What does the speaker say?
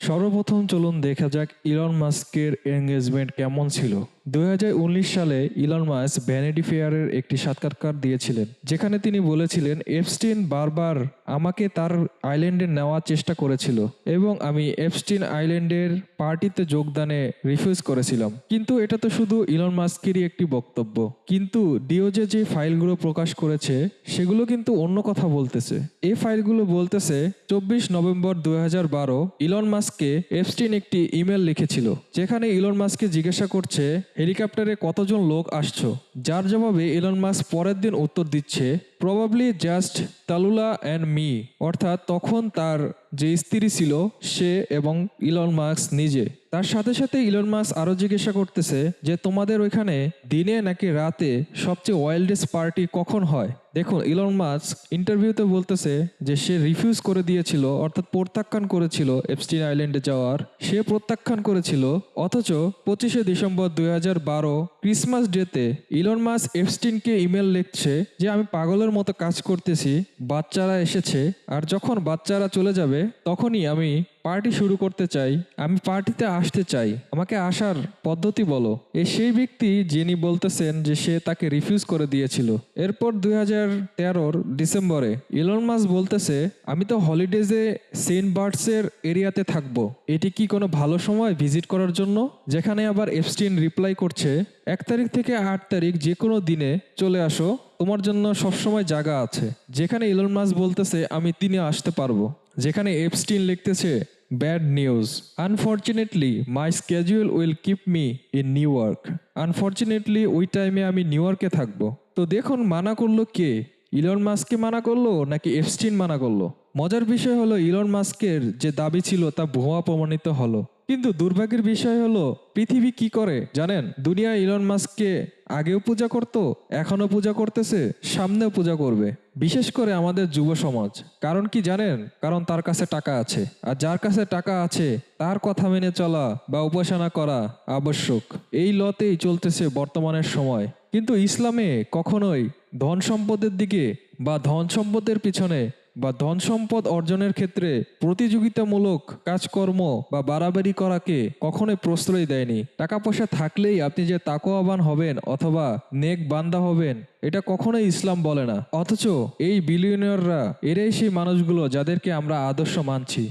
সর্বপ্রথম চলুন দেখা যাক ইলন মাস্কের এঙ্গেজমেন্ট কেমন ছিল। 2019 সালে ইলন মাস্ক ভ্যানিটি ফেয়ারের একটি সাক্ষাৎকার দিয়েছিলেন, যেখানে তিনি বলেছিলেন, এপস্টিন বারবার আমাকে তার আইল্যান্ডে নেওয়ার চেষ্টা করেছিল এবং আমি এপস্টিন আইল্যান্ডের পার্টিতে যোগদানে রিফিউজ করেছিলাম। কিন্তু এটা তো শুধু ইলন মাস্কেরই একটি বক্তব্য, কিন্তু ডিওজে যে ফাইলগুলো প্রকাশ করেছে সেগুলো কিন্তু অন্য কথা বলতেছে। এই ফাইলগুলো বলতেছে 24 নভেম্বর 2012 ইলন মাস্ককে এপস্টিন একটি ইমেল লিখেছিল, যেখানে ইলন মাস্ককে জিজ্ঞাসা করছে হেলিকপ্টারে কতজন লোক আসছো, যার জবাবে ইলন মাস্ক পরের দিন উত্তর দিচ্ছে, প্রবাবলি জাস্ট তালুলা অ্যান্ড মি। অর্থাৎ তখন তার যে স্ত্রী ছিল সে এবং ইলন মাস্ক নিজে। তার সাথে সাথে ইলন মাস্ক আরো জিজ্ঞাসা করতেছে যে তোমাদের ওইখানে দিনে নাকি রাতে সবচেয়ে ওয়াইল্ডেস্ট পার্টি কখন হয়। দেখুন, ইলন মাস্ক ইন্টারভিউতে বলতেছে যে সে রিফিউজ করে দিয়েছিল, অর্থাৎ প্রত্যাখ্যান করেছিল এপস্টিন আইল্যান্ডে যাওয়ার। সে প্রত্যাখ্যান করেছিল, অথচ 25শে ডিসেম্বর 2012 ক্রিসমাস ডেতে ইলন মাস্ক এপস্টিনকে ইমেল লিখছে যে আমি পাগলের মতো কাজ করতেছি, বাচ্চারা এসেছে, আর যখন বাচ্চারা চলে যাবে তখনই আমি পার্টি শুরু করতে চাই, আমি পার্টিতে আসতে চাই, আমাকে আসার পদ্ধতি বলো। সেই ব্যক্তি যিনি বলতেছেন যে সে তাকে রিফিউজ করে দিয়েছিল। এরপর 2013 ডিসেম্বরে ইলন মাস্ক বলতেছে, আমি তো হলিডেজে সেন্ট বার্টসের এরিয়াতে থাকবো, এটি কি কোনো ভালো সময় ভিজিট করার জন্য? যেখানে আবার এপস্টিন রিপ্লাই করছে, 1 তারিখ থেকে 8 তারিখ যে কোনো দিনে চলে আসো, তোমার জন্য সবসময় জায়গা আছে। যেখানে ইলন মাস্ক বলতেছে আমি দিনে আসতে পারবো, যেখানে এপস্টিন লিখতেছে, bad news, unfortunately my schedule will keep me in New York. Unfortunately ওই টাইমে আমি নিউ ইয়র্কে থাকবো। তো দেখুন, মানা করলো কে? ইলন মাস্ককে মানা করলো নাকি এপস্টিন মানা করলো? মজার বিষয় হলো ইলন মাস্কের যে দাবি ছিল তা ভুয়া প্রমাণিত হলো। কিন্তু দুর্ভাগ্যের বিষয় হলো পৃথিবী কি করে জানেন? দুনিয়া ইলন মাস্ককে আগেও পূজা করত, এখনো পূজা করতেছে, সামনেও পূজা করবে, বিশেষ করে আমাদের যুব সমাজ। কারণ কি জানেন? কারণ তার কাছে টাকা আছে, আর যার কাছে টাকা আছে তার কথা মেনে চলা বা উপাসনা করা আবশ্যক। এই লতেই চলতেছে বর্তমানের সময়। কিন্তু ইসলামে কখনোই ধন সম্পদের দিকে বা ধন সম্পদের পিছনে বা ধন সম্পদ অর্জনের ক্ষেত্রে প্রতিযোগিতামূলক কাজকর্ম বা বাড়াবাড়ি করাকে কখনোই প্রশ্রয় দেয়নি। টাকা পয়সা থাকলেই আপনি যে তাকওয়াবান হবেন অথবা নেক বান্দা হবেন, এটা কখনোই ইসলাম বলে না। অথচ এই বিলিয়নিয়াররা এরাই সেই মানুষগুলো যাদেরকে আমরা আদর্শ মানছি।